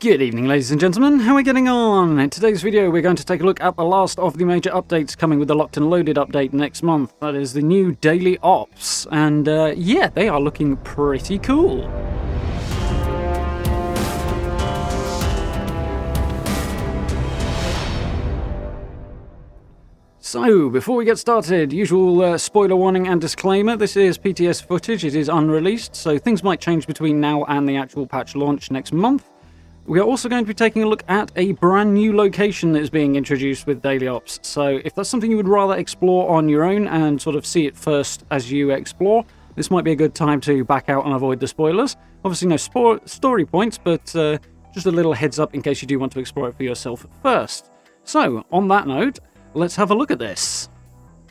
Good evening, ladies and gentlemen. How are we getting on? In today's video, we're going to take a look at the last of the major updates coming with the Locked and Loaded update next month. That is the new daily ops. And yeah, they are looking pretty cool. So, before we get started, usual spoiler warning and disclaimer, this is PTS footage, it is unreleased, so things might change between now and the actual patch launch next month. We are also going to be taking a look at a brand new location that is being introduced with Daily Ops, so if that's something you would rather explore on your own and sort of see it first as you explore, this might be a good time to back out and avoid the spoilers. Obviously no story points, but just a little heads up in case you do want to explore it for yourself first. So, on that note, let's have a look at this.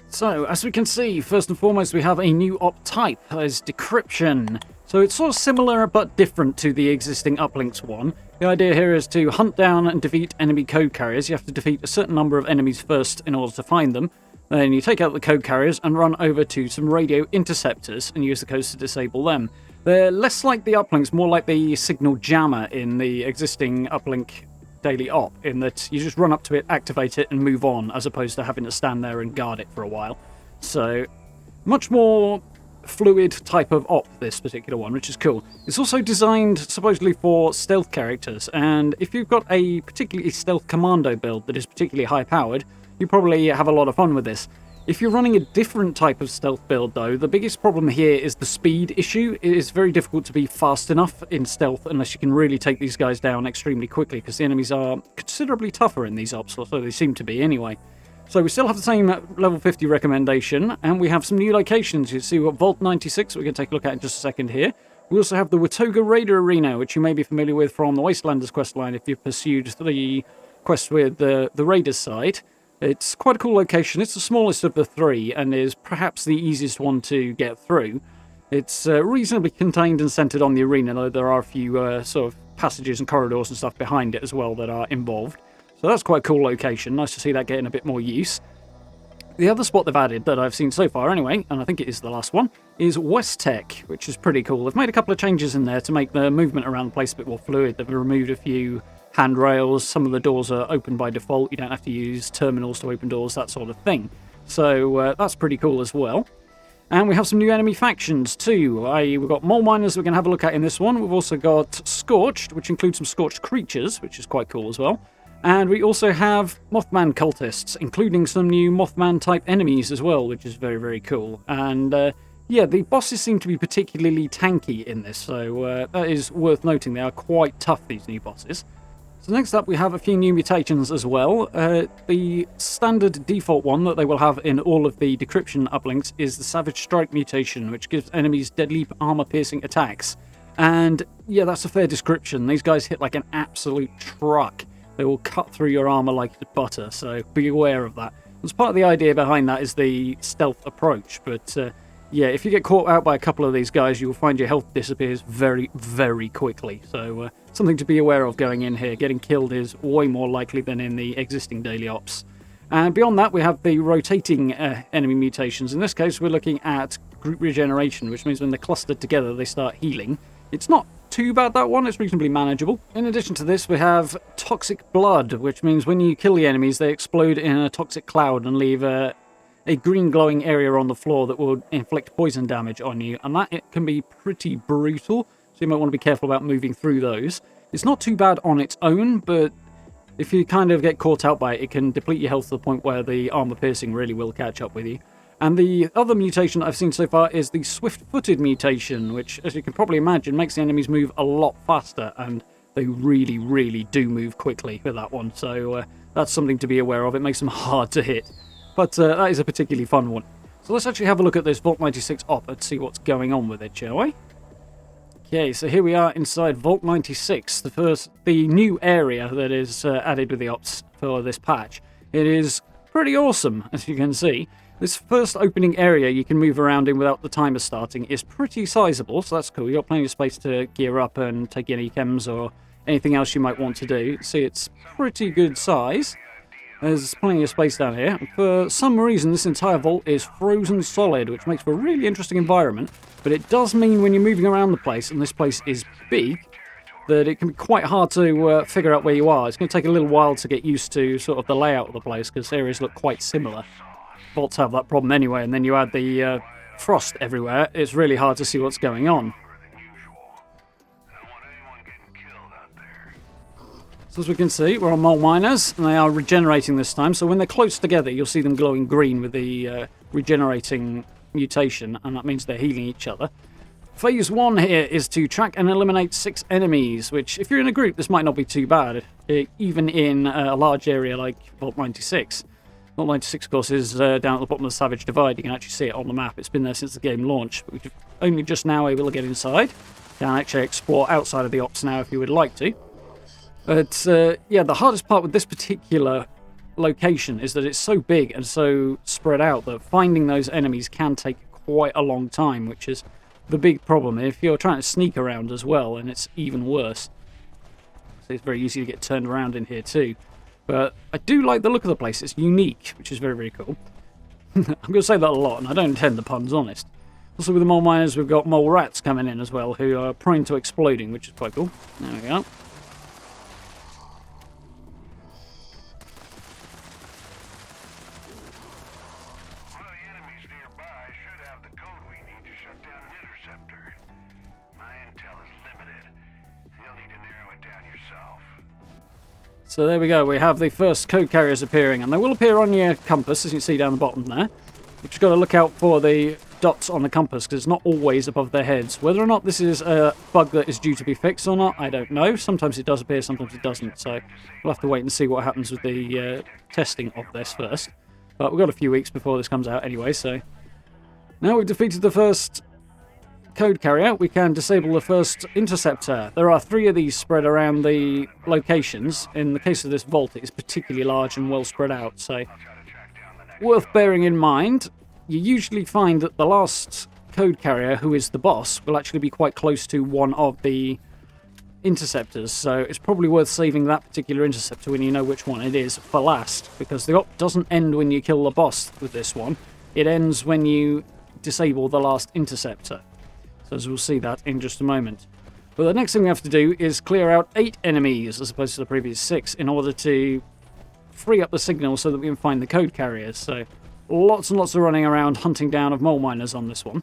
So, as we can see, first and foremost we have a new op type, as Decryption. So it's sort of similar but different to the existing uplinks one. The idea here is to hunt down and defeat enemy code carriers. You have to defeat a certain number of enemies first in order to find them. Then you take out the code carriers and run over to some radio interceptors and use the codes to disable them. They're less like the uplinks, more like the signal jammer in the existing uplink daily op, in that you just run up to it, activate it, and move on, as opposed to having to stand there and guard it for a while. So, much more fluid type of op, this particular one, which is cool. It's also designed supposedly for stealth characters, and if you've got a particularly stealth commando build that is particularly high powered, you probably have a lot of fun with this. If you're running a different type of stealth build though, the biggest problem here is the speed issue. It is very difficult to be fast enough in stealth unless you can really take these guys down extremely quickly, because the enemies are considerably tougher in these ops, or so they seem to be anyway. So we still have the same level 50 recommendation, and we have some new locations. You see, we've got Vault 96, we're going to take a look at in just a second here. We also have the Watoga Raider Arena, which you may be familiar with from the Wastelanders questline if you've pursued the quest with the Raiders side. It's quite a cool location. It's the smallest of the three, and is perhaps the easiest one to get through. It's reasonably contained and centered on the arena, though there are a few sort of passages and corridors and stuff behind it as well that are involved. So that's quite a cool location. Nice to see that getting a bit more use. The other spot they've added that I've seen so far anyway, and I think it is the last one, is West Tech, which is pretty cool. They've made a couple of changes in there to make the movement around the place a bit more fluid. They've removed a few handrails. Some of the doors are open by default. You don't have to use terminals to open doors, that sort of thing. So that's pretty cool as well. And we have some new enemy factions too. We've got mole miners we can have a look at in this one. We've also got Scorched, which includes some Scorched creatures, which is quite cool as well. And we also have Mothman cultists, including some new Mothman-type enemies as well, which is very, very cool. And yeah, the bosses seem to be particularly tanky in this, so that is worth noting. They are quite tough, these new bosses. So next up, we have a few new mutations as well. The standard default one that they will have in all of the Decryption uplinks is the Savage Strike mutation, which gives enemies deadly armor-piercing attacks. And yeah, that's a fair description. These guys hit like an absolute truck. They will cut through your armor like butter, so be aware of that. As part of the idea behind that is the stealth approach, but yeah, if you get caught out by a couple of these guys, you will find your health disappears very, very quickly. So something to be aware of going in here. Getting killed is way more likely than in the existing daily ops. And beyond that, we have the rotating enemy mutations. In this case, we're looking at group regeneration, which means when they're clustered together, they start healing. It's not too bad, that one. It's reasonably manageable. In addition to this, we have Toxic Blood, which means when you kill the enemies, they explode in a toxic cloud and leave a green glowing area on the floor that will inflict poison damage on you, and that it can be pretty brutal, so you might want to be careful about moving through those. It's not too bad on its own, but if you kind of get caught out by it, it can deplete your health to the point where the armor piercing really will catch up with you. And the other mutation I've seen so far is the Swift-Footed mutation, which, as you can probably imagine, makes the enemies move a lot faster, and they really, really do move quickly with that one. So that's something to be aware of. It makes them hard to hit. But that is a particularly fun one. So let's actually have a look at this Vault 96 op and see what's going on with it, shall we? Okay, so here we are inside Vault 96, the new area that is added with the ops for this patch. It is pretty awesome, as you can see. This first opening area you can move around in without the timer starting is pretty sizable, so that's cool. You've got plenty of space to gear up and take any chems or anything else you might want to do. See, it's pretty good size. There's plenty of space down here. For some reason, this entire vault is frozen solid, which makes for a really interesting environment. But it does mean when you're moving around the place, and this place is big, that it can be quite hard to figure out where you are. It's going to take a little while to get used to sort of the layout of the place, because areas look quite similar. Vaults have that problem anyway, and then you add the frost everywhere. It's really hard to see what's going on. So as we can see, we're on mole miners, and they are regenerating this time. So when they're close together, you'll see them glowing green with the regenerating mutation, and that means they're healing each other. Phase 1 here is to track and eliminate 6 enemies, which, if you're in a group, this might not be too bad, even in a large area like Vault 96. Vault 96, of course, is down at the bottom of the Savage Divide. You can actually see it on the map. It's been there since the game launched, but we're only just now able to get inside. You can actually explore outside of the ops now if you would like to. But, yeah, the hardest part with this particular location is that it's so big and so spread out that finding those enemies can take quite a long time, which is the big problem. If you're trying to sneak around as well, and it's even worse. So it's very easy to get turned around in here too. But I do like the look of the place. It's unique, which is very, very cool. I'm going to say that a lot, and I don't intend the puns, honest. Also with the mole miners, we've got mole rats coming in as well, who are prone to exploding, which is quite cool. There we go. So there we go, we have the first code carriers appearing, and they will appear on your compass, as you can see down the bottom there. But you've got to look out for the dots on the compass, because it's not always above their heads. Whether or not this is a bug that is due to be fixed or not, I don't know. Sometimes it does appear, sometimes it doesn't, so we'll have to wait and see what happens with the testing of this first. But we've got a few weeks before this comes out anyway, so... Now we've defeated the first code carrier, we can disable the first interceptor. There are 3 of these spread around the locations. In the case of this vault, it is particularly large and well spread out, so worth bearing in mind. You usually find that the last code carrier, who is the boss, will actually be quite close to one of the interceptors, so it's probably worth saving that particular interceptor when you know which one it is for last, because the op doesn't end when you kill the boss with this one. It ends when you disable the last interceptor. So as we'll see that in just a moment. But the next thing we have to do is clear out 8 enemies as opposed to the previous 6 in order to free up the signal so that we can find the code carriers. So lots and lots of running around hunting down of mole miners on this one.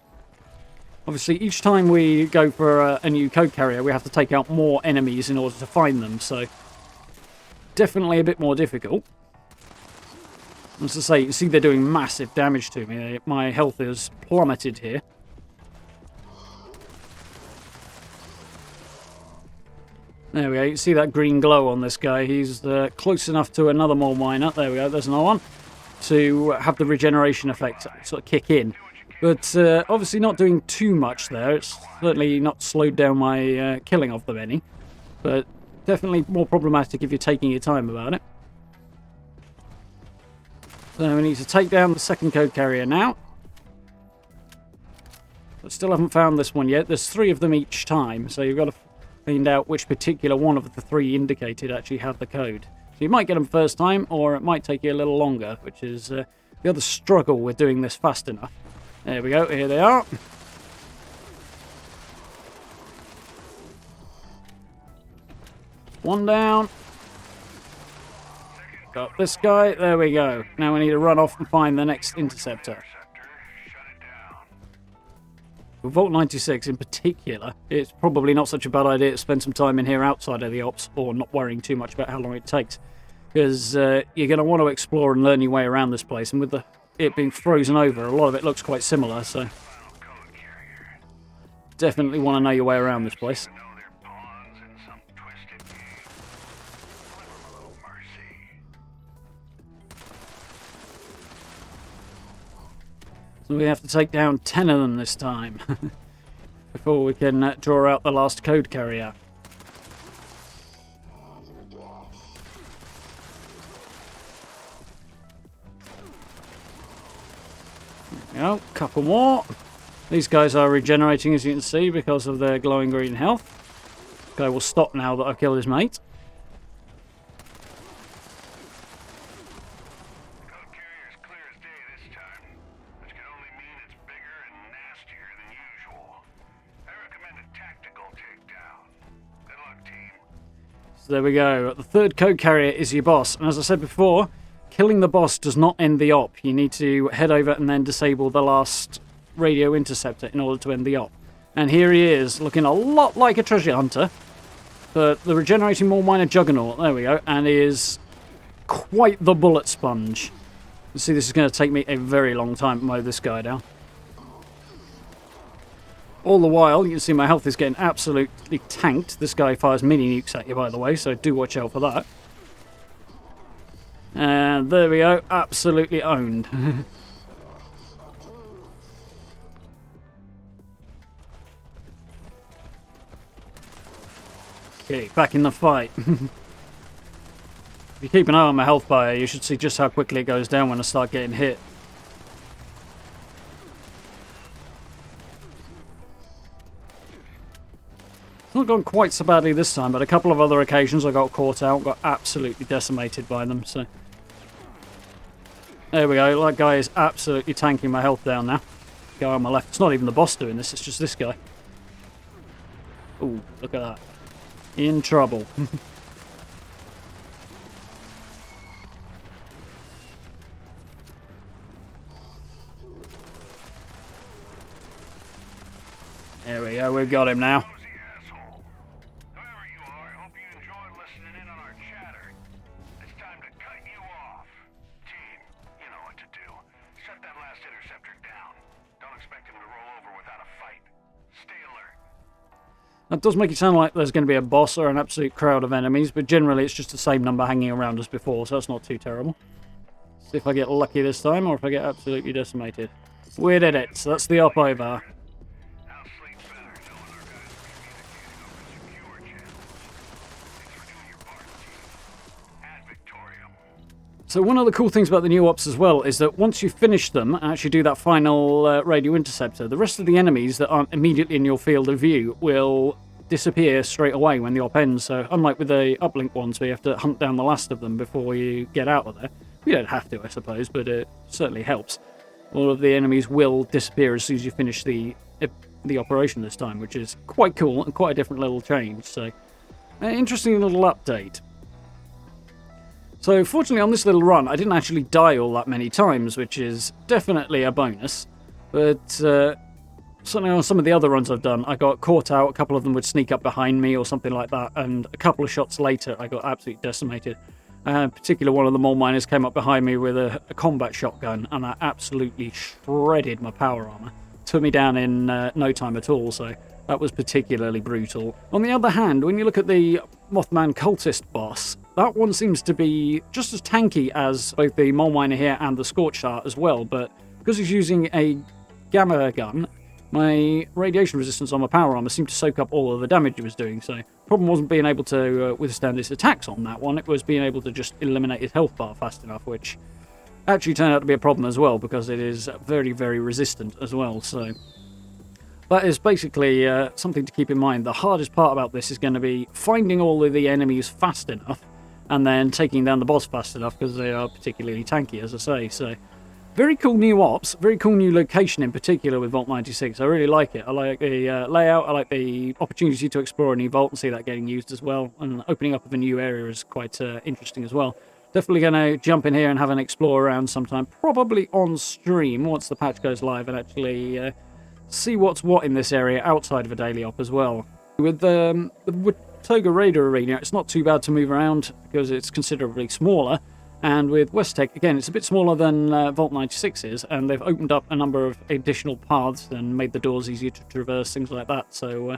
Obviously each time we go for a new code carrier we have to take out more enemies in order to find them. So definitely a bit more difficult. As I say, you can see they're doing massive damage to me. My health is plummeted here. There we go, you can see that green glow on this guy. He's close enough to another mole miner. There we go, there's another one. To have the regeneration effect sort of kick in. But obviously not doing too much there. It's certainly not slowed down my killing of them any. But definitely more problematic if you're taking your time about it. So we need to take down the second code carrier now. I still haven't found this one yet. There's 3 of them each time, so you've got to find out which particular one of the 3 indicated actually have the code. So you might get them first time, or it might take you a little longer, which is the other struggle with doing this fast enough. There we go, here they are. One down. Got this guy, there we go. Now we need to run off and find the next interceptor. With Vault 96 in particular, it's probably not such a bad idea to spend some time in here outside of the ops, or not worrying too much about how long it takes. Because you're going to want to explore and learn your way around this place, and with it being frozen over, a lot of it looks quite similar, so definitely want to know your way around this place. So we have to take down 10 of them this time before we can draw out the last code carrier. There we go, couple more. These guys are regenerating, as you can see, because of their glowing green health. This guy will stop now that I've killed his mate. Good luck, team. So there we go. The third code carrier is your boss. And as I said before, killing the boss does not end the op. You need to head over and then disable the last radio interceptor in order to end the op. And here he is, looking a lot like a treasure hunter. But the regenerating Mole Miner Juggernaut, there we go, and is quite the bullet sponge. You see, this is going to take me a very long time to mow this guy down. All the while, you can see my health is getting absolutely tanked. This guy fires mini nukes at you, by the way, so do watch out for that. And there we go, absolutely owned. Okay, back in the fight. If you keep an eye on my health bar, you should see just how quickly it goes down when I start getting hit. It's not gone quite so badly this time, but a couple of other occasions I got caught out, got absolutely decimated by them, so... There we go, that guy is absolutely tanking my health down now. Guy on my left, it's not even the boss doing this, it's just this guy. Ooh, look at that. In trouble. There we go, we've got him now. That does make it sound like there's going to be a boss or an absolute crowd of enemies, but generally it's just the same number hanging around as before, so that's not too terrible. See if I get lucky this time, or if I get absolutely decimated. We did it, so that's the op over. So one of the cool things about the new ops as well is that once you finish them and actually do that final radio interceptor, the rest of the enemies that aren't immediately in your field of view will disappear straight away when the op ends. So unlike with the uplink ones where you have to hunt down the last of them before you get out of there, you don't have to, I suppose, but it certainly helps. All of the enemies will disappear as soon as you finish the operation this time, which is quite cool and quite a different little change. So an interesting little update. So fortunately on this little run, I didn't actually die all that many times, which is definitely a bonus. But certainly on some of the other runs I've done, I got caught out. A couple of them would sneak up behind me or something like that. And a couple of shots later, I got absolutely decimated. In particular, one of the mole miners came up behind me with a combat shotgun, and that absolutely shredded my power armor. Took me down in no time at all, so that was particularly brutal. On the other hand, when you look at the Mothman cultist boss, that one seems to be just as tanky as both the mole miner here and the Scorched Heart as well, but because he's using a gamma gun, my radiation resistance on my power armor seemed to soak up all of the damage it was doing, so the problem wasn't being able to withstand its attacks on that one, it was being able to just eliminate his health bar fast enough, which actually turned out to be a problem as well, because it is very, very resistant as well, so... That is basically something to keep in mind. The hardest part about this is going to be finding all of the enemies fast enough and then taking down the boss fast enough because they are particularly tanky, as I say. So, very cool new ops, very cool new location in particular with Vault 96. I really like it. I like the layout, I like the opportunity to explore a new vault and see that getting used as well. And opening up of a new area is quite interesting as well. Definitely going to jump in here and have an explore around sometime, probably on stream once the patch goes live and actually... see what's what in this area outside of a daily op as well. With the Watoga Raider Arena, it's not too bad to move around because it's considerably smaller. And with Westtech, again, it's a bit smaller than Vault 96 is, and they've opened up a number of additional paths and made the doors easier to traverse, things like that. So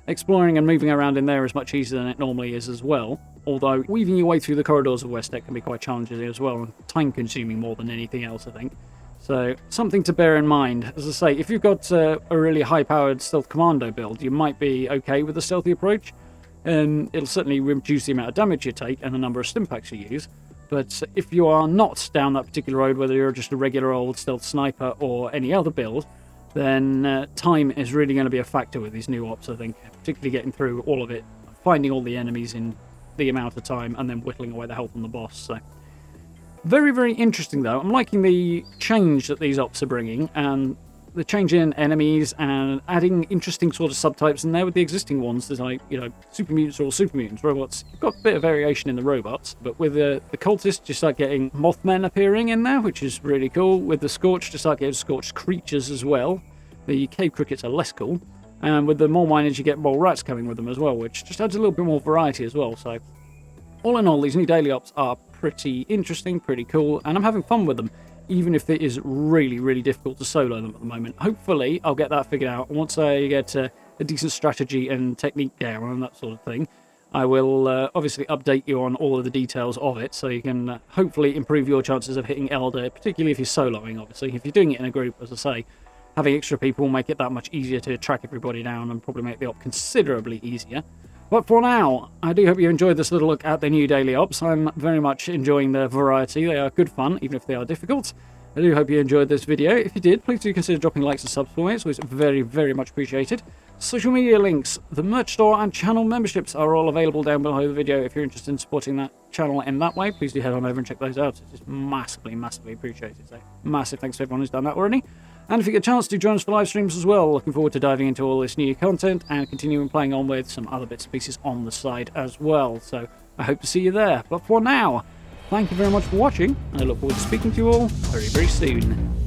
exploring and moving around in there is much easier than it normally is as well. Although weaving your way through the corridors of Westtech can be quite challenging as well, and time-consuming more than anything else, I think. So, something to bear in mind. As I say, if you've got a really high-powered stealth commando build, you might be okay with the stealthy approach. It'll certainly reduce the amount of damage you take and the number of stimpaks you use. But if you are not down that particular road, whether you're just a regular old stealth sniper or any other build, then time is really going to be a factor with these new ops, I think. Particularly getting through all of it, finding all the enemies in the amount of time, and then whittling away the health on the boss. So. Very, very interesting, though. I'm liking the change that these ops are bringing, and the change in enemies and adding interesting sort of subtypes in there with the existing ones. There's like, super mutants or super mutants, robots. You've got a bit of variation in the robots, but with the cultists, you start getting Mothman appearing in there, which is really cool. With the Scorched, you start getting Scorched creatures as well. The cave crickets are less cool. And with the mole miners, you get mole rats coming with them as well, which just adds a little bit more variety as well. So all in all, these new daily ops are pretty interesting, pretty cool, and I'm having fun with them, even if it is really, really difficult to solo them at the moment. Hopefully, I'll get that figured out. Once I get a decent strategy and technique down and that sort of thing, I will obviously update you on all of the details of it, so you can hopefully improve your chances of hitting Elder, particularly if you're soloing, obviously. If you're doing it in a group, as I say, having extra people will make it that much easier to track everybody down and probably make the op considerably easier. But for now, I do hope you enjoyed this little look at the new daily ops. I'm very much enjoying the variety. They are good fun, even if they are difficult. I do hope you enjoyed this video. If you did, please do consider dropping likes and subs for me. It's always very, very much appreciated. Social media links, the merch store, and channel memberships are all available down below the video. If you're interested in supporting that channel in that way, please do head on over and check those out. It's just massively, massively appreciated. So massive thanks to everyone who's done that already. And if you get a chance to join us for live streams as well, looking forward to diving into all this new content and continuing playing on with some other bits and pieces on the side as well. So I hope to see you there. But for now, thank you very much for watching, and I look forward to speaking to you all very, very soon.